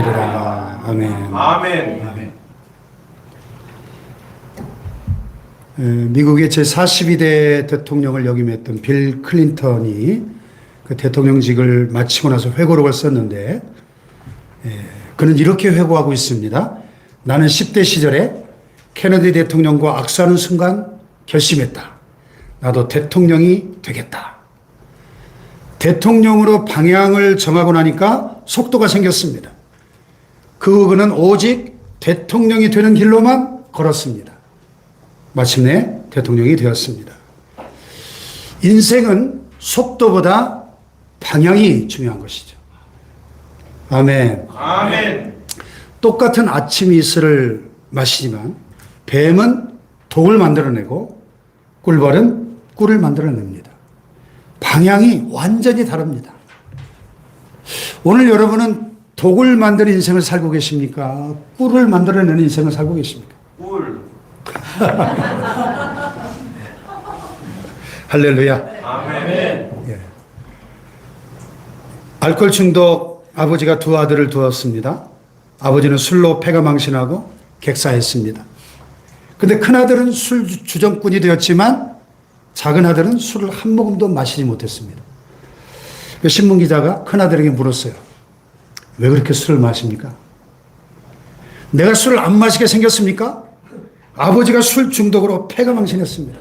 되리라. 아멘. 아멘. 미국의 제42대 대통령을 역임했던 빌 클린턴이 그 대통령직을 마치고 나서 회고록을 썼는데, 그는 이렇게 회고하고 있습니다. 나는 10대 시절에 케네디 대통령과 악수하는 순간 결심했다. 나도 대통령이 되겠다. 대통령으로 방향을 정하고 나니까 속도가 생겼습니다. 그는 오직 대통령이 되는 길로만 걸었습니다. 마침내 대통령이 되었습니다. 인생은 속도보다 방향이 중요한 것이죠. 아멘. 똑같은 아침 이슬을 마시지만 뱀은 독을 만들어내고 꿀벌은 꿀을 만들어냅니다. 방향이 완전히 다릅니다. 오늘 여러분은 독을 만드는 인생을 살고 계십니까? 꿀을 만들어내는 인생을 살고 계십니까? 꿀. 할렐루야. 아멘. 알코올 중독 아버지가 두 아들을 두었습니다. 아버지는 술로 폐가 망신하고 객사했습니다. 근데 큰 아들은 술 주정꾼이 되었지만 작은 아들은 술을 한 모금도 마시지 못했습니다. 신문 기자가 큰 아들에게 물었어요. 왜 그렇게 술을 마십니까? 내가 술을 안 마시게 생겼습니까? 아버지가 술 중독으로 폐가 망신했습니다.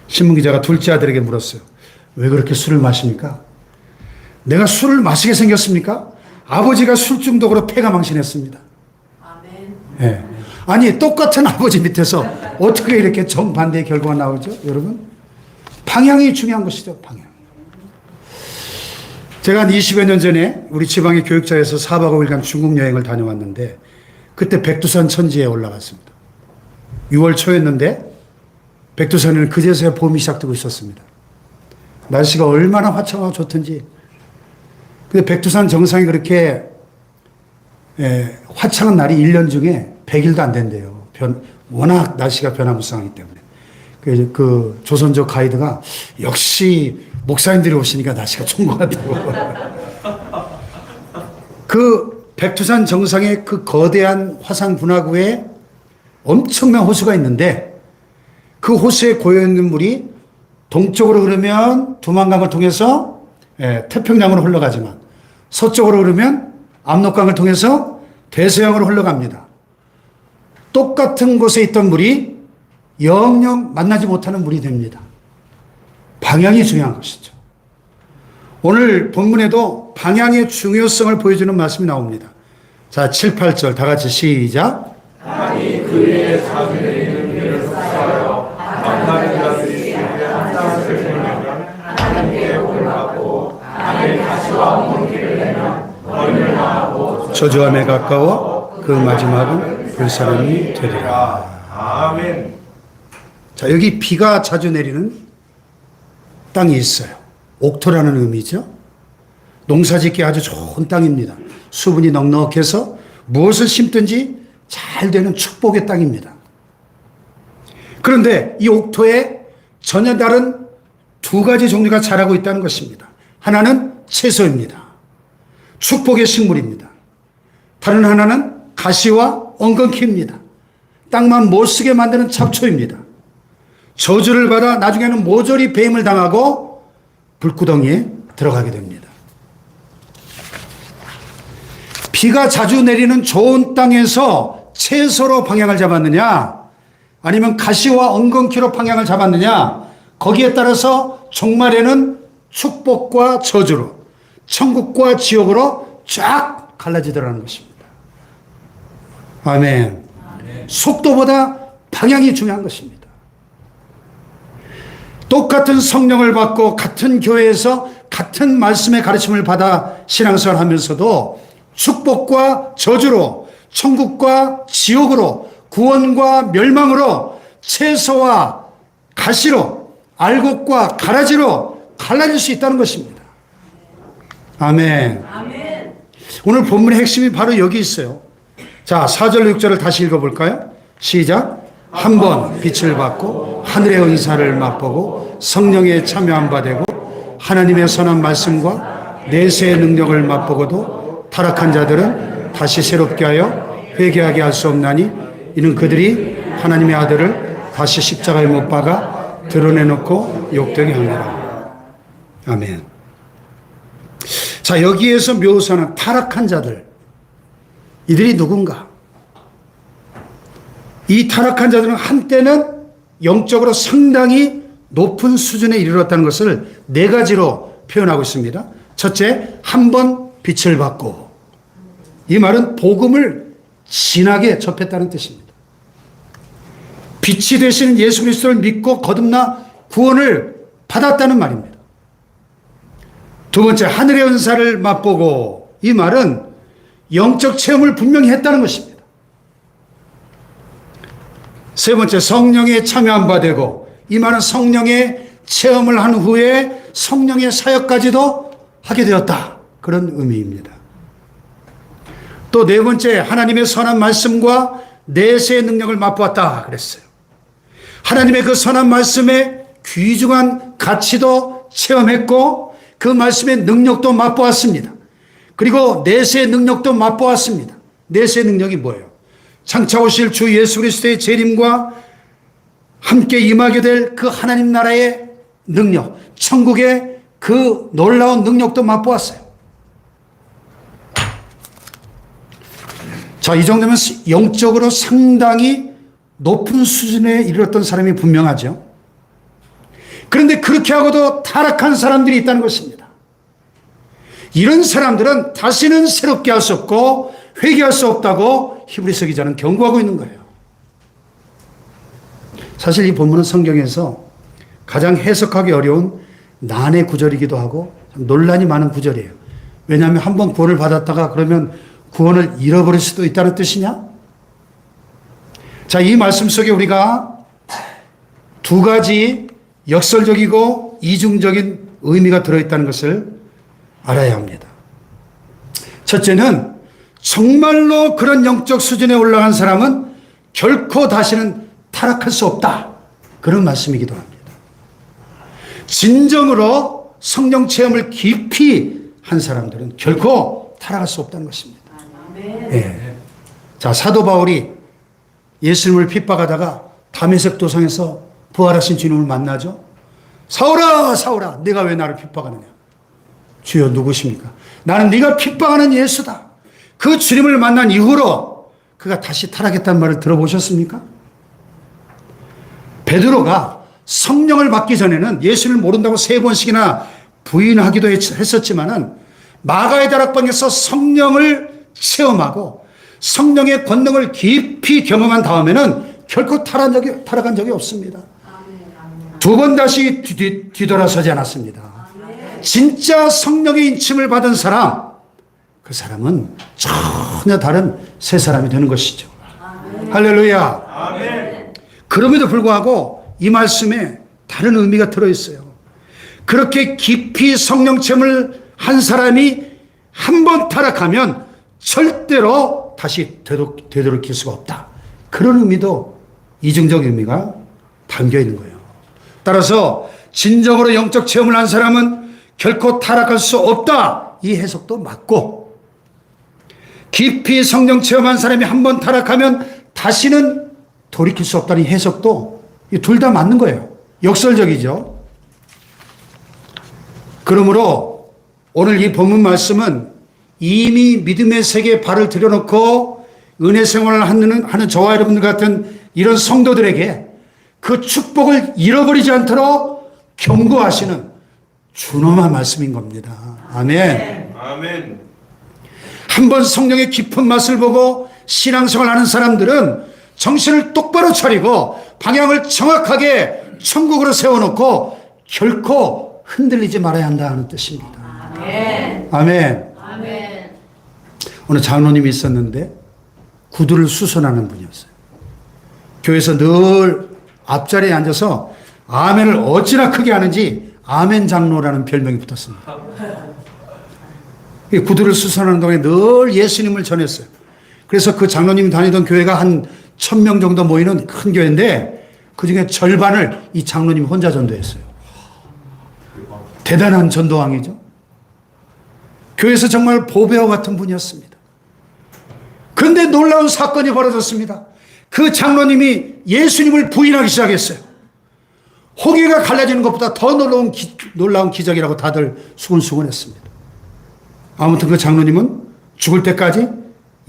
신문 기자가 둘째 아들에게 물었어요. 왜 그렇게 술을 마십니까? 내가 술을 마시게 생겼습니까? 아버지가 술 중독으로 폐가 망신했습니다. 아멘. 아니, 똑같은 아버지 밑에서 어떻게 이렇게 정반대의 결과가 나오죠, 여러분? 방향이 중요한 것이죠, 방향. 제가 한 20여 년 전에 우리 지방의 교육자에서 4박 5일간 중국 여행을 다녀왔는데 그때 백두산 천지에 올라갔습니다. 6월 초였는데 백두산에는 그제서야 봄이 시작되고 있었습니다. 날씨가 얼마나 화창하고 좋던지. 근데 백두산 정상이 그렇게 화창한 날이 1년 중에 100일도 안 된대요. 워낙 날씨가 변화무쌍하기 때문에. 그 조선족 가이드가 역시 목사님들이 오시니까 날씨가 좋은 것 같다고. 그 백두산 정상에 그 거대한 화산 분화구에 엄청난 호수가 있는데 그 호수에 고여있는 물이 동쪽으로 흐르면 두만강을 통해서 태평양으로 흘러가지만 서쪽으로 흐르면 압록강을 통해서 대서양으로 흘러갑니다. 똑같은 곳에 있던 물이 영영 만나지 못하는 물이 됩니다. 방향이 중요한 것이죠. 오늘 본문에도 방향의 중요성을 보여주는 말씀이 나옵니다. 자, 7, 8절 다 같이 시작. 하나님 그 위에 자주 내리는 비를 속삭여 만나는 자들이 한 땅을 들면 하나님께 복을 받고 하나님의 가시와 온 길을 내면 벌을 당하고 저주함에 가까워 그 마지막은 불사람이 되리라. 아멘. 자, 여기 비가 자주 내리는 땅이 있어요. 옥토라는 의미죠. 농사짓기 아주 좋은 땅입니다. 수분이 넉넉해서 무엇을 심든지 잘 되는 축복의 땅입니다. 그런데 이 옥토에 전혀 다른 두 가지 종류가 자라고 있다는 것입니다. 하나는 채소입니다. 축복의 식물입니다. 다른 하나는 가시와 엉겅퀴입니다. 땅만 못쓰게 만드는 잡초입니다. 저주를 받아 나중에는 모조리 배임을 당하고 불구덩이에 들어가게 됩니다. 비가 자주 내리는 좋은 땅에서 채소로 방향을 잡았느냐, 아니면 가시와 엉겅퀴로 방향을 잡았느냐, 거기에 따라서 종말에는 축복과 저주로, 천국과 지옥으로 쫙 갈라지더라는 것입니다. 아멘. 속도보다 방향이 중요한 것입니다. 똑같은 성령을 받고 같은 교회에서 같은 말씀의 가르침을 받아 신앙생활을 하면서도 축복과 저주로, 천국과 지옥으로, 구원과 멸망으로, 채소와 가시로, 알곡과 가라지로 갈라질 수 있다는 것입니다. 아멘. 오늘 본문의 핵심이 바로 여기 있어요. 자, 4절 6절을 다시 읽어볼까요? 시작. 한 번 빛을 받고 하늘의 은사를 맛보고 성령에 참여한 바 되고 하나님의 선한 말씀과 내세의 능력을 맛보고도 타락한 자들은 다시 새롭게 하여 회개하게 할 수 없나니 이는 그들이 하나님의 아들을 다시 십자가에 못 박아 드러내놓고 욕되게 하느라. 아멘. 자, 여기에서 묘사하는 타락한 자들, 이들이 누군가? 이 타락한 자들은 한때는 영적으로 상당히 높은 수준에 이르렀다는 것을 네 가지로 표현하고 있습니다. 첫째, 한 번 빛을 받고, 이 말은 복음을 진하게 접했다는 뜻입니다. 빛이 되시는 예수 그리스도를 믿고 거듭나 구원을 받았다는 말입니다. 두 번째, 하늘의 은사를 맛보고, 이 말은 영적 체험을 분명히 했다는 것입니다. 세 번째, 성령에 참여한 바 되고, 이 말은 성령의 체험을 한 후에 성령의 사역까지도 하게 되었다, 그런 의미입니다. 또 네 번째, 하나님의 선한 말씀과 내세의 능력을 맛보았다 그랬어요. 하나님의 그 선한 말씀의 귀중한 가치도 체험했고 그 말씀의 능력도 맛보았습니다. 그리고 내세의 능력도 맛보았습니다. 내세의 능력이 뭐예요? 장차 오실 주 예수 그리스도의 재림과 함께 임하게 될 그 하나님 나라의 능력, 천국의 그 놀라운 능력도 맛보았어요. 자, 이 정도면 영적으로 상당히 높은 수준에 이르렀던 사람이 분명하죠. 그런데 그렇게 하고도 타락한 사람들이 있다는 것입니다. 이런 사람들은 다시는 새롭게 할 수 없고 회개할 수 없다고 히브리서 기자는 경고하고 있는 거예요. 사실 이 본문은 성경에서 가장 해석하기 어려운 난해 구절이기도 하고 논란이 많은 구절이에요. 왜냐하면 한번 구원을 받았다가 그러면 구원을 잃어버릴 수도 있다는 뜻이냐? 자, 이 말씀 속에 우리가 두 가지 역설적이고 이중적인 의미가 들어있다는 것을 알아야 합니다. 첫째는 정말로 그런 영적 수준에 올라간 사람은 결코 다시는 타락할 수 없다, 그런 말씀이기도 합니다. 진정으로 성령 체험을 깊이 한 사람들은 결코 타락할 수 없다는 것입니다. 예. 자, 사도 바울이 예수님을 핍박하다가 다메섹 도상에서 부활하신 주님을 만나죠. 사울아, 사울아, 네가 왜 나를 핍박하느냐? 주여, 누구십니까? 나는 네가 핍박하는 예수다. 그 주님을 만난 이후로 그가 다시 타락했다는 말을 들어보셨습니까? 베드로가 성령을 받기 전에는 예수를 모른다고 3번씩이나 부인하기도 했었지만은 마가의 다락방에서 성령을 체험하고 성령의 권능을 깊이 경험한 다음에는 결코 타락한 적이 없습니다. 두 번 다시 뒤돌아서지 않았습니다. 진짜 성령의 인침을 받은 사람, 그 사람은 전혀 다른 새 사람이 되는 것이죠. 할렐루야. 아멘. 그럼에도 불구하고 이 말씀에 다른 의미가 들어있어요. 그렇게 깊이 성령 체험을 한 사람이 한 번 타락하면 절대로 다시 되돌이킬 수가 없다, 그런 의미도, 이중적 의미가 담겨 있는 거예요. 따라서 진정으로 영적 체험을 한 사람은 결코 타락할 수 없다, 이 해석도 맞고, 깊이 성령 체험한 사람이 한 번 타락하면 다시는 돌이킬 수 없다는 해석도, 둘 다 맞는 거예요. 역설적이죠. 그러므로 오늘 이 본문 말씀은 이미 믿음의 세계에 발을 들여놓고 은혜 생활을 하는 저와 여러분들 같은 이런 성도들에게 그 축복을 잃어버리지 않도록 경고하시는 준엄한 말씀인 겁니다. 아멘. 아멘. 한번 성령의 깊은 맛을 보고 신앙생활 하는 사람들은 정신을 똑바로 차리고 방향을 정확하게 천국으로 세워놓고 결코 흔들리지 말아야 한다는 뜻입니다. 아멘. 아멘. 아멘. 오늘 장로님이 있었는데 구두를 수선하는 분이었어요. 교회에서 늘 앞자리에 앉아서 아멘을 어찌나 크게 하는지 아멘 장로라는 별명이 붙었습니다. 구두를 수선하는 동안에 늘 예수님을 전했어요. 그래서 그 장로님이 다니던 교회가 한 1000명 정도 모이는 큰 교회인데 그중에 절반을 이 장로님이 혼자 전도했어요. 대단한 전도왕이죠. 교회에서 정말 보배와 같은 분이었습니다. 그런데 놀라운 사건이 벌어졌습니다. 그 장로님이 예수님을 부인하기 시작했어요. 호계가 갈라지는 것보다 더 놀라운 기적이라고 다들 수근수근했습니다. 아무튼 그 장로님은 죽을 때까지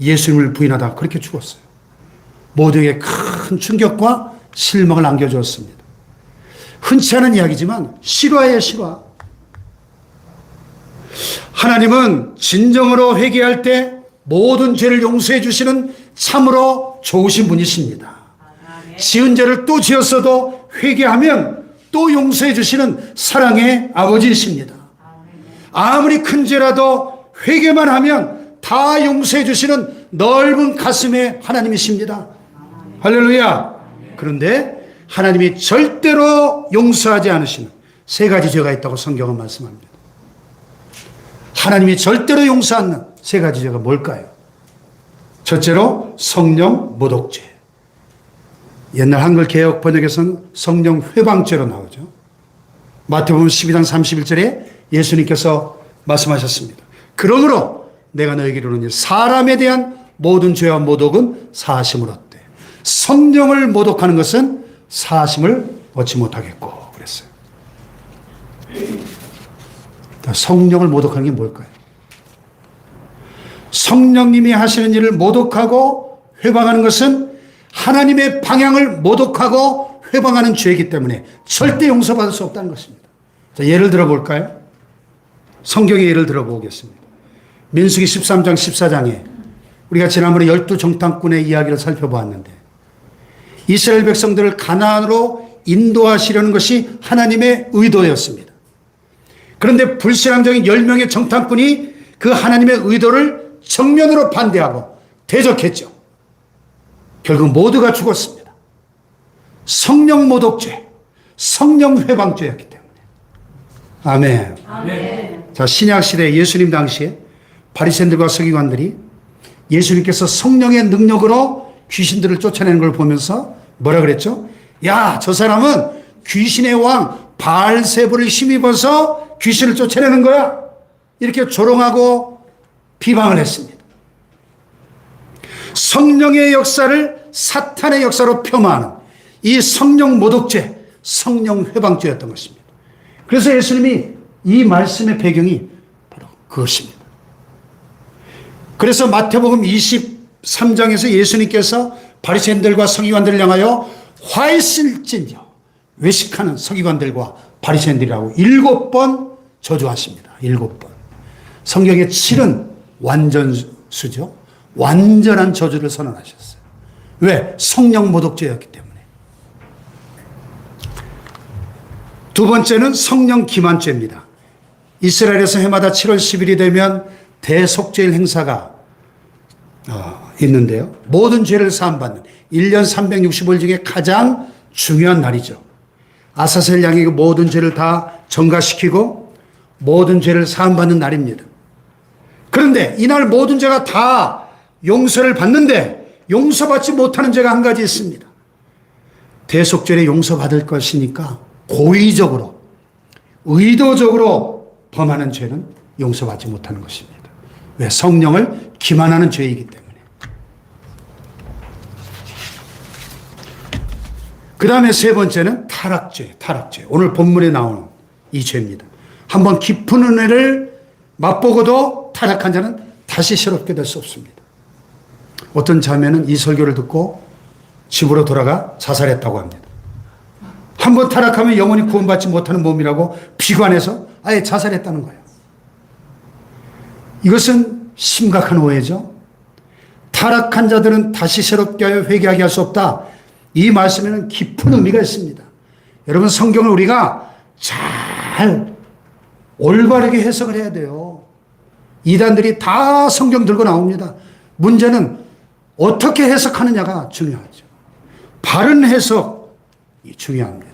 예수님을 부인하다가 그렇게 죽었어요. 모두에게 큰 충격과 실망을 안겨주었습니다. 흔치 않은 이야기지만 실화예요, 실화. 하나님은 진정으로 회개할 때 모든 죄를 용서해 주시는 참으로 좋으신 분이십니다. 지은 죄를 또 지었어도 회개하면 또 용서해 주시는 사랑의 아버지이십니다. 아무리 큰 죄라도 회개만 하면 다 용서해 주시는 넓은 가슴의 하나님이십니다. 할렐루야. 그런데 하나님이 절대로 용서하지 않으시는 세 가지 죄가 있다고 성경은 말씀합니다. 하나님이 절대로 용서 않는 세 가지 죄가 뭘까요? 첫째로 성령 모독죄. 옛날 한글 개역 번역에서는 성령 회방죄로 나오죠. 마태복음 12장 31절에 예수님께서 말씀하셨습니다. 그러므로 내가 너에게 이르노니 사람에 대한 모든 죄와 모독은 사하심을 얻되 성령을 모독하는 것은 사하심을 얻지 못하겠고 그랬어요. 성령을 모독하는 게 뭘까요? 성령님이 하시는 일을 모독하고 회방하는 것은 하나님의 방향을 모독하고 회방하는 죄이기 때문에 절대 용서받을 수 없다는 것입니다. 자, 예를 들어 볼까요? 성경의 예를 들어 보겠습니다. 민수기 13장 14장에 우리가 지난번에 12정탐꾼의 이야기를 살펴보았는데 이스라엘 백성들을 가나안으로 인도하시려는 것이 하나님의 의도였습니다. 그런데 불신앙적인 10명의 정탐꾼이 그 하나님의 의도를 정면으로 반대하고 대적했죠. 결국 모두가 죽었습니다. 성령 모독죄, 성령 회방죄였기 때문에. 아멘. 아멘. 자, 신약시대 예수님 당시에 바리새인들과 서기관들이 예수님께서 성령의 능력으로 귀신들을 쫓아내는 걸 보면서 뭐라 그랬죠? 야, 저 사람은 귀신의 왕 바알세불을 힘입어서 귀신을 쫓아내는 거야. 이렇게 조롱하고 비방을 했습니다. 성령의 역사를 사탄의 역사로 폄하하는 이 성령 모독죄, 성령 회방죄였던 것입니다. 그래서 예수님이 이 말씀의 배경이 바로 그것입니다. 그래서 마태복음 23장에서 예수님께서 바리새인들과 서기관들을 향하여 화 있을진저 외식하는 서기관들과 바리새인들이라고 7번 저주하십니다. 7번. 성경의 7은 완전수죠. 완전한 저주를 선언하셨어요. 왜? 성령 모독죄였기 때문에. 두 번째는 성령 기만죄입니다. 이스라엘에서 해마다 7월 10일이 되면 대속죄일 행사가 있는데요. 모든 죄를 사함받는 1년 365일 중에 가장 중요한 날이죠. 아사셀 양이 그 모든 죄를 다 전가시키고 모든 죄를 사함받는 날입니다. 그런데 이날 모든 죄가 다 용서를 받는데 용서받지 못하는 죄가 한 가지 있습니다. 대속죄를 용서받을 것이니까 고의적으로 의도적으로 범하는 죄는 용서받지 못하는 것입니다. 왜? 성령을 기만하는 죄이기 때문에. 그 다음에 세 번째는 타락죄. 오늘 본문에 나오는 이 죄입니다. 한번 깊은 은혜를 맛보고도 타락한 자는 다시 새롭게 될 수 없습니다. 어떤 자매는 이 설교를 듣고 집으로 돌아가 자살했다고 합니다. 한번 타락하면 영원히 구원받지 못하는 몸이라고 비관해서 아예 자살했다는 거예요. 이것은 심각한 오해죠. 타락한 자들은 다시 새롭게 하여 회개하게 할 수 없다. 이 말씀에는 깊은 의미가 있습니다. 여러분, 성경을 우리가 잘 올바르게 해석을 해야 돼요. 이단들이 다 성경 들고 나옵니다. 문제는 어떻게 해석하느냐가 중요하죠. 바른 해석이 중요합니다.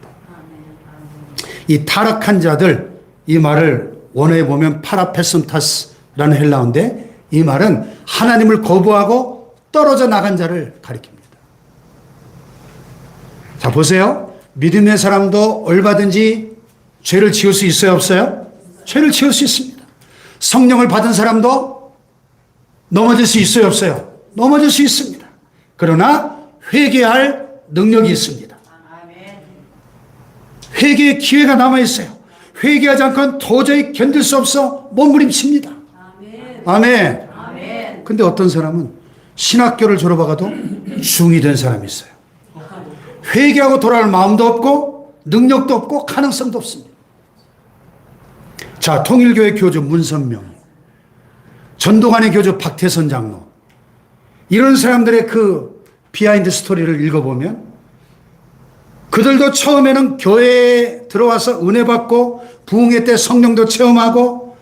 이 타락한 자들, 이 말을 원어에 보면 파라페슨타스라는 헬라어인데 이 말은 하나님을 거부하고 떨어져 나간 자를 가리킵니다. 자, 보세요. 믿음의 사람도 얼마든지 죄를 지을 수 있어요, 없어요? 죄를 지을 수 있습니다. 성령을 받은 사람도 넘어질 수 있어요, 없어요? 넘어질 수 있습니다. 그러나 회개할 능력이 있습니다. 회개의 기회가 남아있어요. 회개하지 않고는 도저히 견딜 수 없어 몸부림칩니다. 아멘. 근데 어떤 사람은 신학교를 졸업하고도 중이 된 사람이 있어요. 회개하고 돌아올 마음도 없고 능력도 없고 가능성도 없습니다. 자, 통일교회 교주 문선명, 전도관의 교주 박태선 장로, 이런 사람들의 그 비하인드 스토리를 읽어보면 그들도 처음에는 교회에 들어와서 은혜 받고 부흥회 때 성령도 체험하고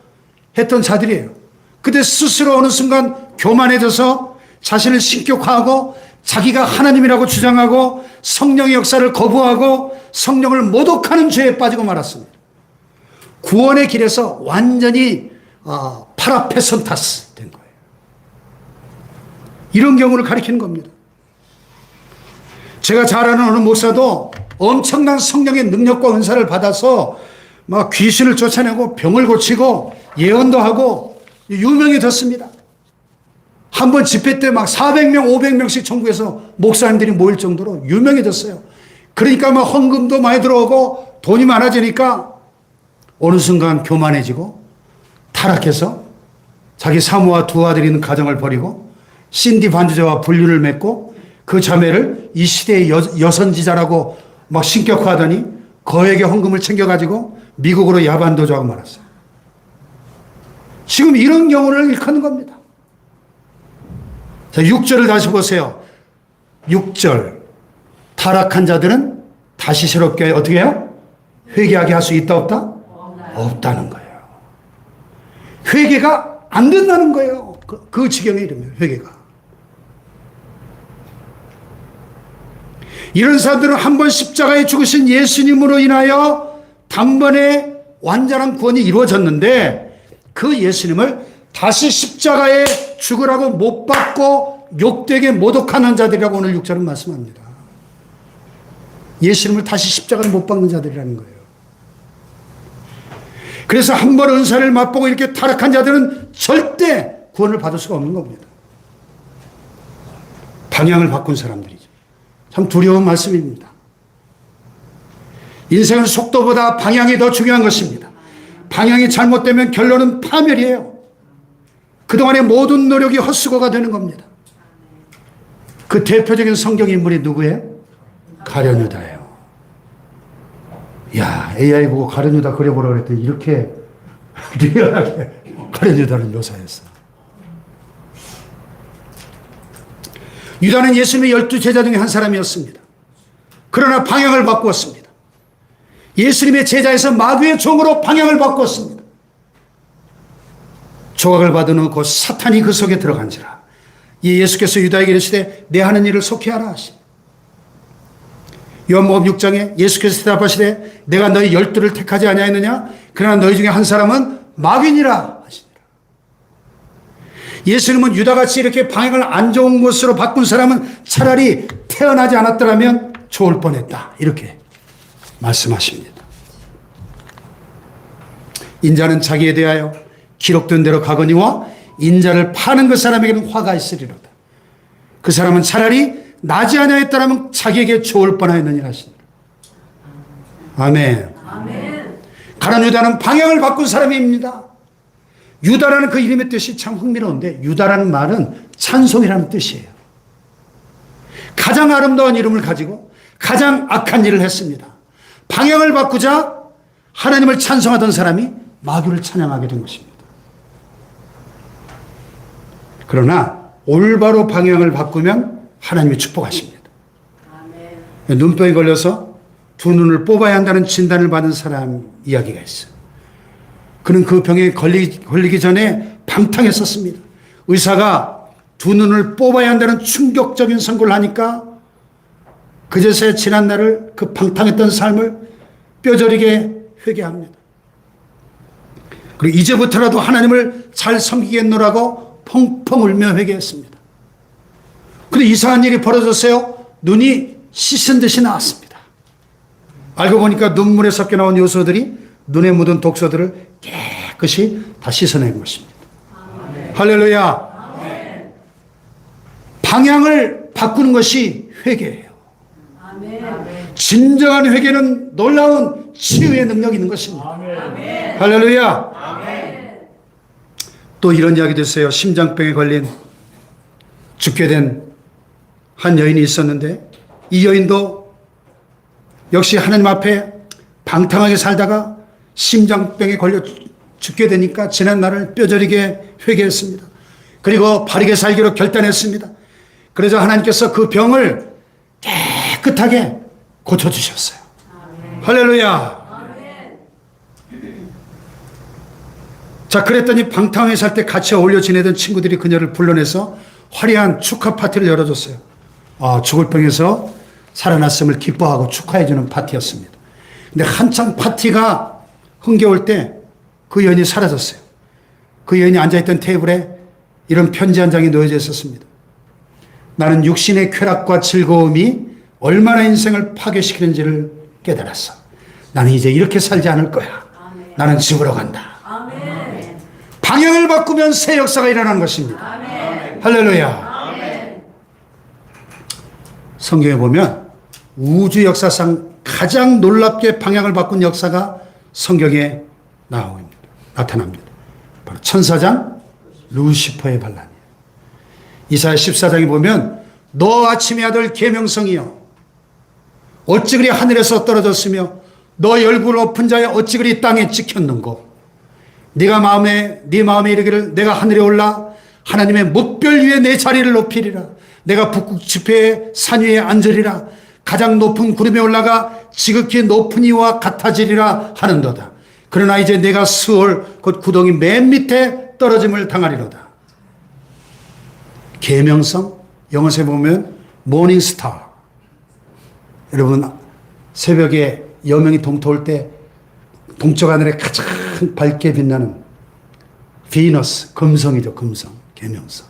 했던 자들이에요. 근데 스스로 어느 순간 교만해져서 자신을 신격화하고 자기가 하나님이라고 주장하고 성령의 역사를 거부하고 성령을 모독하는 죄에 빠지고 말았습니다. 구원의 길에서 완전히 파라페선타스 된 거예요. 이런 경우를 가리키는 겁니다. 제가 잘 아는 어느 목사도 엄청난 성령의 능력과 은사를 받아서 막 귀신을 쫓아내고 병을 고치고 예언도 하고 유명해졌습니다. 한번 집회 때 막 400명, 500명씩 전국에서 목사님들이 모일 정도로 유명해졌어요. 그러니까 막 헌금도 많이 들어오고 돈이 많아지니까 어느 순간 교만해지고 타락해서 자기 사모와 두 아들이 있는 가정을 버리고 신디 반주자와 불륜을 맺고 그 자매를 이 시대의 여선지자라고 막 신격화하더니 거액의 헌금을 챙겨가지고 미국으로 야반도주하고 말았어요. 지금 이런 경우를 일컫는 겁니다. 자, 6절을 다시 보세요. 6절. 타락한 자들은 다시 새롭게 어떻게 해요? 회개하게 할 수 있다 없다? 없다는 거예요. 회개가 안 된다는 거예요. 그 지경에 이르면 회개가. 이런 사람들은 한 번 십자가에 죽으신 예수님으로 인하여 단번에 완전한 구원이 이루어졌는데 그 예수님을 다시 십자가에 죽으라고 못 박고 욕되게 모독하는 자들이라고 오늘 6절은 말씀합니다. 예수님을 다시 십자가에 못 박는 자들이라는 거예요. 그래서 한 번 은사를 맛보고 이렇게 타락한 자들은 절대 구원을 받을 수가 없는 겁니다. 방향을 바꾼 사람들이죠. 참 두려운 말씀입니다. 인생은 속도보다 방향이 더 중요한 것입니다. 방향이 잘못되면 결론은 파멸이에요. 그동안의 모든 노력이 헛수고가 되는 겁니다. 그 대표적인 성경 인물이 누구예요? 가룟유다예요. 야, AI 보고 가룟유다 그려보라 그랬더니 이렇게 리얼하게 가룟유다를 묘사했어. 유다는 예수님의 12제자 중에 한 사람이었습니다. 그러나 방향을 바꾸었습니다. 예수님의 제자에서 마귀의 종으로 방향을 바꾸었습니다. 조각을 받은 곧 사탄이 그 속에 들어간지라. 이 예수께서 유다에게 이르시되 내 하는 일을 속히 하라 하시니. 요한복음 6장에 예수께서 대답하시되 내가 너희 12를 택하지 아니하였느냐? 그러나 너희 중에 한 사람은 마귀니라 하시니라. 예수님은 유다같이 이렇게 방향을 안 좋은 곳으로 바꾼 사람은 차라리 태어나지 않았더라면 좋을 뻔했다. 이렇게 말씀하십니다. 인자는 자기에 대하여 기록된 대로 가거니와 인자를 파는 그 사람에게는 화가 있으리로다. 그 사람은 차라리 나지 아니하였더라면 자기에게 좋을 뻔하였느니라 하시니라. 아멘. 아멘. 가룟 유다는 방향을 바꾼 사람입니다. 유다라는 그 이름의 뜻이 참 흥미로운데 유다라는 말은 찬송이라는 뜻이에요. 가장 아름다운 이름을 가지고 가장 악한 일을 했습니다. 방향을 바꾸자 하나님을 찬송하던 사람이 마귀를 찬양하게 된 것입니다. 그러나 올바로 방향을 바꾸면 하나님이 축복하십니다. 아멘. 눈병이 걸려서 두 눈을 뽑아야 한다는 진단을 받은 사람 이야기가 있어요. 그는 그 병에 걸리기 전에 방탕했었습니다. 의사가 두 눈을 뽑아야 한다는 충격적인 선고를 하니까 그제서야 지난 날을 그 방탕했던 삶을 뼈저리게 회개합니다. 그리고 이제부터라도 하나님을 잘 섬기겠노라고 펑펑 울며 회개했습니다. 그런데 이상한 일이 벌어졌어요. 눈이 씻은 듯이 나왔습니다. 알고 보니까 눈물에 섞여 나온 요소들이 눈에 묻은 독소들을 깨끗이 다 씻어낸 것입니다. 할렐루야. 방향을 바꾸는 것이 회개예요. 진정한 회개는 놀라운 치유의 능력이 있는 것입니다. 할렐루야. 또 이런 이야기도 있어요. 심장병에 걸린 죽게 된 한 여인이 있었는데 이 여인도 역시 하나님 앞에 방탕하게 살다가 심장병에 걸려 죽게 되니까 지난 날을 뼈저리게 회개했습니다. 그리고 바르게 살기로 결단했습니다. 그래서 하나님께서 그 병을 깨끗하게 고쳐주셨어요. 할렐루야. 자, 그랬더니 방탕하게 살 때 같이 어울려 지내던 친구들이 그녀를 불러내서 화려한 축하 파티를 열어줬어요. 죽을 병에서 살아났음을 기뻐하고 축하해주는 파티였습니다. 근데 한참 파티가 흥겨울 때 그 여인이 사라졌어요. 그 여인이 앉아있던 테이블에 이런 편지 한 장이 놓여져 있었습니다. 나는 육신의 쾌락과 즐거움이 얼마나 인생을 파괴시키는지를 깨달았어. 나는 이제 이렇게 살지 않을 거야. 나는 집으로 간다. 방향을 바꾸면 새 역사가 일어나는 것입니다. 할렐루야. 성경에 보면 우주 역사상 가장 놀랍게 방향을 바꾼 역사가 성경에 나타납니다. 바로 천사장 루시퍼의 반란이에요. 이사야 14장에 보면 너 아침의 아들 계명성이여 어찌 그리 하늘에서 떨어졌으며 너 얼굴 높은 자여 어찌 그리 땅에 찍혔는고 네 마음에 이르기를 내가 하늘에 올라 하나님의 뭇별 위에 내 자리를 높이리라. 내가 북극 지폐의 산 위에 앉으리라. 가장 높은 구름에 올라가 지극히 높은 이와 같아지리라 하는도다. 그러나 이제 내가 스올 곧 구덩이 맨 밑에 떨어짐을 당하리로다. 계명성 영어에 보면 모닝스타. 여러분 새벽에 여명이 동토할 때 동쪽 하늘에 가장 밝게 빛나는 비너스, 금성이죠. 금성, 계명성.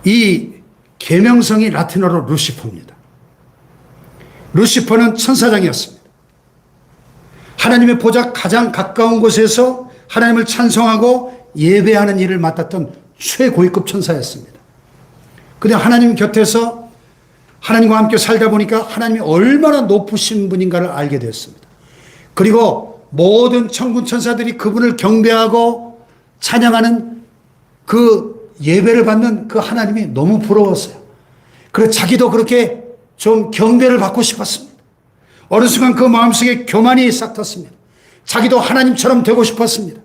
이 계명성이 라틴어로 루시퍼입니다. 루시퍼는 천사장이었습니다. 하나님의 보좌 가장 가까운 곳에서 하나님을 찬송하고 예배하는 일을 맡았던 최고위급 천사였습니다. 그런데 하나님 곁에서 하나님과 함께 살다 보니까 하나님이 얼마나 높으신 분인가를 알게 되었습니다. 그리고 모든 천군 천사들이 그분을 경배하고 찬양하는 그 예배를 받는 그 하나님이 너무 부러웠어요. 그래서 자기도 그렇게 좀 경배를 받고 싶었습니다. 어느 순간 그 마음속에 교만이 싹 텄습니다. 자기도 하나님처럼 되고 싶었습니다.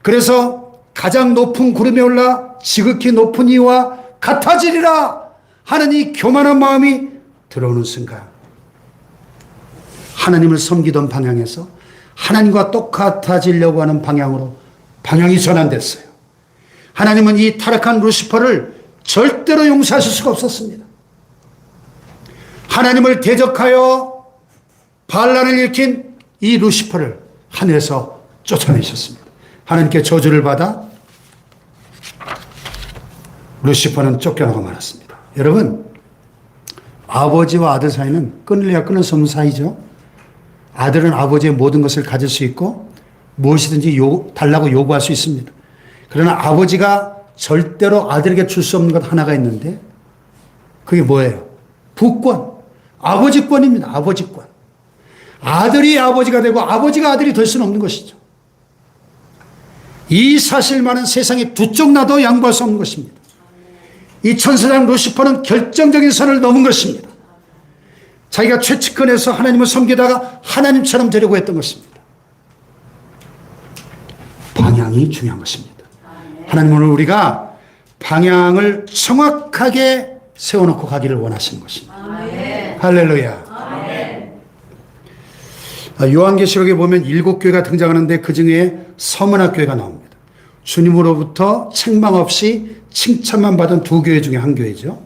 그래서 가장 높은 구름에 올라 지극히 높은 이와 같아지리라 하는 이 교만한 마음이 들어오는 순간 하나님을 섬기던 방향에서 하나님과 똑같아지려고 하는 방향으로 방향이 전환됐어요. 하나님은 이 타락한 루시퍼를 절대로 용서하실 수가 없었습니다. 하나님을 대적하여 반란을 일으킨 이 루시퍼를 하늘에서 쫓아내셨습니다. 하나님께 저주를 받아 루시퍼는 쫓겨나고 말았습니다. 여러분, 아버지와 아들 사이는 끊을래야 끊을 수 없는 사이죠. 아들은 아버지의 모든 것을 가질 수 있고 무엇이든지 달라고 요구할 수 있습니다. 그러나 아버지가 절대로 아들에게 줄 수 없는 것 하나가 있는데 그게 뭐예요? 부권. 아버지권입니다. 아버지권. 아들이 아버지가 되고 아버지가 아들이 될 수는 없는 것이죠. 이 사실만은 세상에 두 쪽 나도 양보할 수 없는 것입니다. 이 천사장 루시퍼는 결정적인 선을 넘은 것입니다. 자기가 최측근에서 하나님을 섬기다가 하나님처럼 되려고 했던 것입니다. 방향이 중요한 것입니다. 하나님은 우리가 방향을 정확하게 세워놓고 가기를 원하시는 것입니다. 할렐루야. 요한계시록에 보면 7교회가 등장하는데 그 중에 서문학 교회가 나옵니다. 주님으로부터 책망 없이 칭찬만 받은 두 교회 중에 한 교회죠.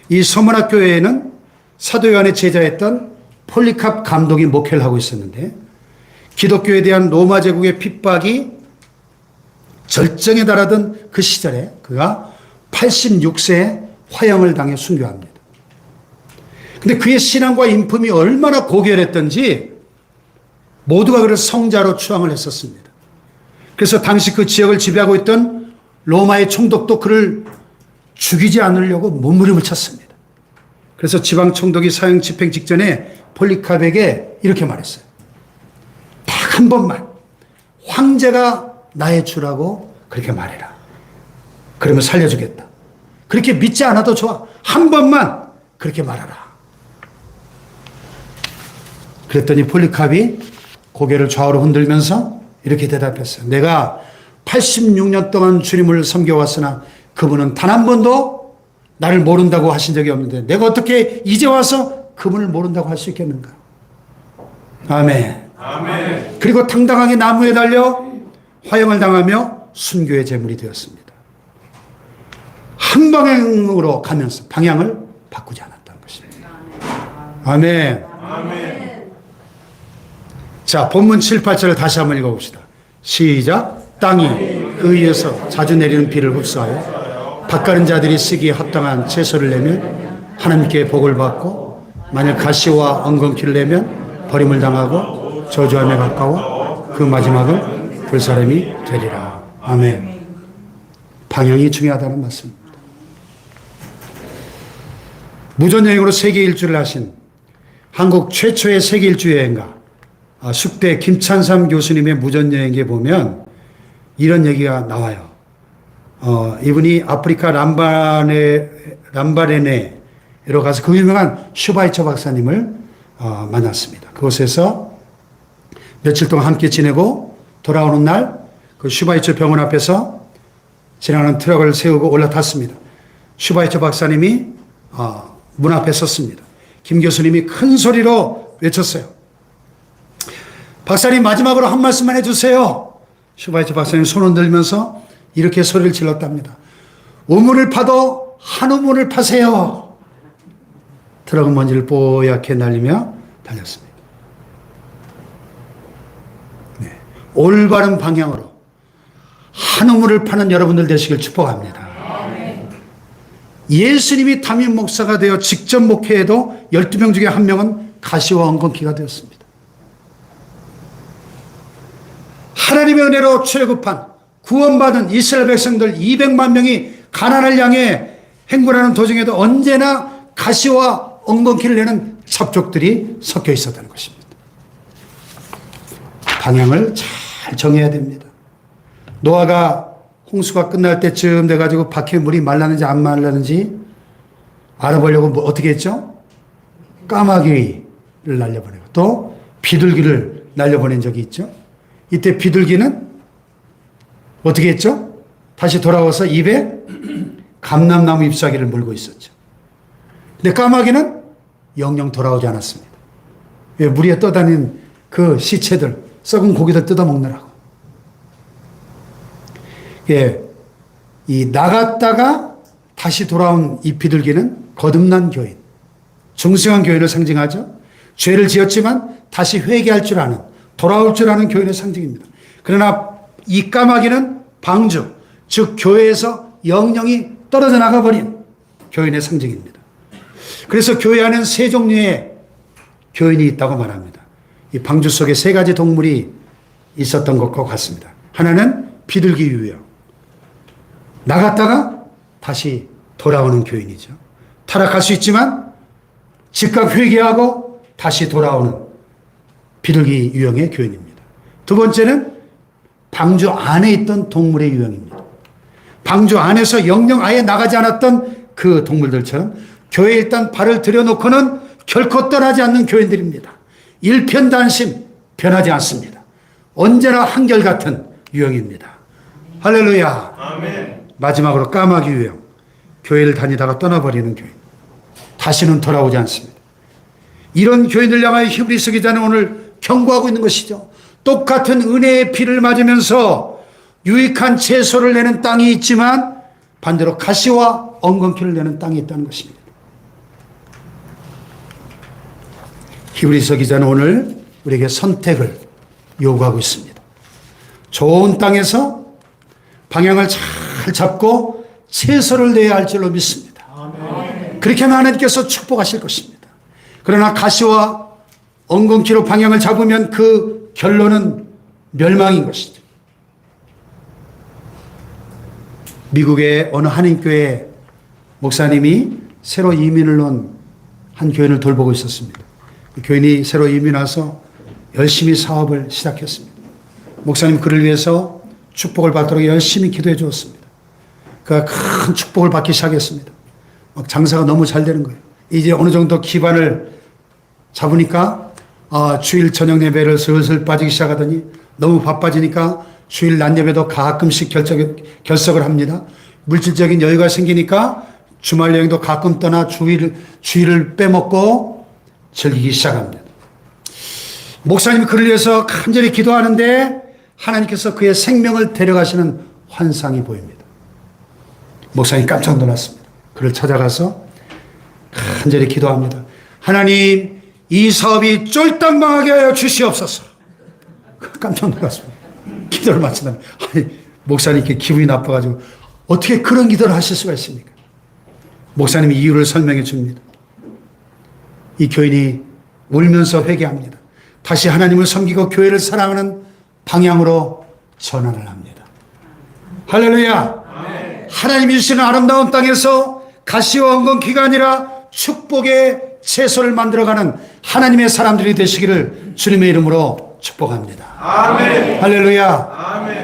이 서문학 교회에는 사도 요한의 제자였던 폴리캅 감독이 목회를 하고 있었는데 기독교에 대한 로마 제국의 핍박이 절정에 달하던 그 시절에 그가 86세에 화형을 당해 순교합니다. 근데 그의 신앙과 인품이 얼마나 고결했던지 모두가 그를 성자로 추앙을 했었습니다. 그래서 당시 그 지역을 지배하고 있던 로마의 총독도 그를 죽이지 않으려고 몸부림을 쳤습니다. 그래서 지방 총독이 사형 집행 직전에 폴리카백에 이렇게 말했어요. 딱 한 번만 황제가 나의 주라고 그렇게 말해라. 그러면 살려주겠다. 그렇게 믿지 않아도 좋아. 한 번만 그렇게 말하라. 그랬더니 폴리캅이 고개를 좌우로 흔들면서 이렇게 대답했어요. 내가 86년 동안 주님을 섬겨왔으나 그분은 단 한 번도 나를 모른다고 하신 적이 없는데 내가 어떻게 이제 와서 그분을 모른다고 할 수 있겠는가? 아멘. 아멘. 그리고 당당하게 나무에 달려 화형을 당하며 순교의 제물이 되었습니다. 한 방향으로 가면서 방향을 바꾸지 않았다는 것입니다. 아멘. 아멘. 자, 본문 7, 8절을 다시 한번 읽어봅시다. 시작. 땅이 그 위에서 자주 내리는 비를 흡수하여 밭가른 자들이 쓰기에 합당한 채소를 내면 하나님께 복을 받고 만일 가시와 엉겅퀴를 내면 버림을 당하고 저주함에 가까워 그 마지막은 불사람이 되리라. 아멘. 방향이 중요하다는 말씀입니다. 무전여행으로 세계 일주를 하신 한국 최초의 세계 일주 여행가 숙대 김찬삼 교수님의 무전여행기에 보면 이런 얘기가 나와요. 이분이 아프리카 람바레네로 가서 그 유명한 슈바이처 박사님을 만났습니다. 그곳에서 며칠 동안 함께 지내고 돌아오는 날 그 슈바이처 병원 앞에서 지나가는 트럭을 세우고 올라탔습니다. 슈바이처 박사님이 문 앞에 섰습니다. 김 교수님이 큰 소리로 외쳤어요. 박사님 마지막으로 한 말씀만 해주세요. 슈바이처 박사님 손 흔들면서 이렇게 소리를 질렀답니다. 우물을 파도 한 우물을 파세요. 트럭은 먼지를 뽀얗게 날리며 달렸습니다. 네. 올바른 방향으로 한 우물을 파는 여러분들 되시길 축복합니다. 예수님이 담임 목사가 되어 직접 목회해도 12명 중에 한 명은 가시와 엉겅퀴가 되었습니다. 하나님의 은혜로 출애굽한 구원받은 이스라엘 백성들 200만 명이 가나안을 향해 행군하는 도중에도 언제나 가시와 엉겅퀴를 내는 잡족들이 섞여 있었다는 것입니다. 방향을 잘 정해야 됩니다. 노아가 홍수가 끝날 때쯤 돼가지고 밭에 물이 말랐는지 안 말랐는지 알아보려고 어떻게 했죠? 까마귀를 날려보내고 또 비둘기를 날려보낸 적이 있죠. 이때 비둘기는 어떻게 했죠? 다시 돌아와서 입에 감람나무 잎사귀를 물고 있었죠. 근데 까마귀는 영영 돌아오지 않았습니다. 왜? 물 위에 떠다니는 그 시체들, 썩은 고기들 뜯어먹느라고. 예, 이 나갔다가 다시 돌아온 이 비둘기는 거듭난 교인, 중생한 교인을 상징하죠. 죄를 지었지만 다시 회개할 줄 아는, 돌아올 줄 아는 교인의 상징입니다. 그러나 이 까마귀는 방주, 즉 교회에서 영영이 떨어져 나가버린 교인의 상징입니다. 그래서 교회 안에는 세 종류의 교인이 있다고 말합니다. 이 방주 속에 세 가지 동물이 있었던 것과 같습니다. 하나는 비둘기 유형. 나갔다가 다시 돌아오는 교인이죠. 타락할 수 있지만 즉각 회개하고 다시 돌아오는 비둘기 유형의 교인입니다. 두 번째는 방주 안에 있던 동물의 유형입니다. 방주 안에서 영영 아예 나가지 않았던 그 동물들처럼 교회에 일단 발을 들여놓고는 결코 떠나지 않는 교인들입니다. 일편단심 변하지 않습니다. 언제나 한결같은 유형입니다. 할렐루야. 아멘. 마지막으로 까마귀 유형. 교회를 다니다가 떠나버리는 교인. 다시는 돌아오지 않습니다. 이런 교인들 향하여 히브리서 기자는 오늘 경고하고 있는 것이죠. 똑같은 은혜의 피를 맞으면서 유익한 채소를 내는 땅이 있지만 반대로 가시와 엉겅퀴를 내는 땅이 있다는 것입니다. 히브리서 기자는 오늘 우리에게 선택을 요구하고 있습니다. 좋은 땅에서 방향을 잘 잡고 채소를 내야 할 줄로 믿습니다. 그렇게 하나님께서 축복하실 것입니다. 그러나 가시와 엉겅퀴로 방향을 잡으면 그 결론은 멸망인 것이죠. 미국의 어느 한인교회 목사님이 새로 이민을 온 한 교인을 돌보고 있었습니다. 그 교인이 새로 이민 와서 열심히 사업을 시작했습니다. 목사님 그를 위해서 축복을 받도록 열심히 기도해 주었습니다. 그가 큰 축복을 받기 시작했습니다. 막 장사가 너무 잘 되는 거예요. 이제 어느 정도 기반을 잡으니까 주일 저녁 예배를 슬슬 빠지기 시작하더니 너무 바빠지니까 주일 낮 예배도 가끔씩 결석을 합니다. 물질적인 여유가 생기니까 주말 여행도 가끔 떠나 주일을 빼먹고 즐기기 시작합니다. 목사님이 그를 위해서 간절히 기도하는데 하나님께서 그의 생명을 데려가시는 환상이 보입니다. 목사님이 깜짝 놀랐습니다. 그를 찾아가서 간절히 기도합니다. 하나님, 이 사업이 쫄딱 망하게 하여 주시옵소서. 깜짝 놀랐습니다. 기도를 마치다니, 목사님께 기분이 나빠가지고 어떻게 그런 기도를 하실 수가 있습니까? 목사님이 이유를 설명해 줍니다. 이 교인이 울면서 회개합니다. 다시 하나님을 섬기고 교회를 사랑하는 방향으로 전환을 합니다. 할렐루야! 하나님이 주시는 아름다운 땅에서 가시와 엉겅퀴가 아니라 축복의 채소를 만들어가는 하나님의 사람들이 되시기를 주님의 이름으로 축복합니다. 아멘. 할렐루야! 아멘.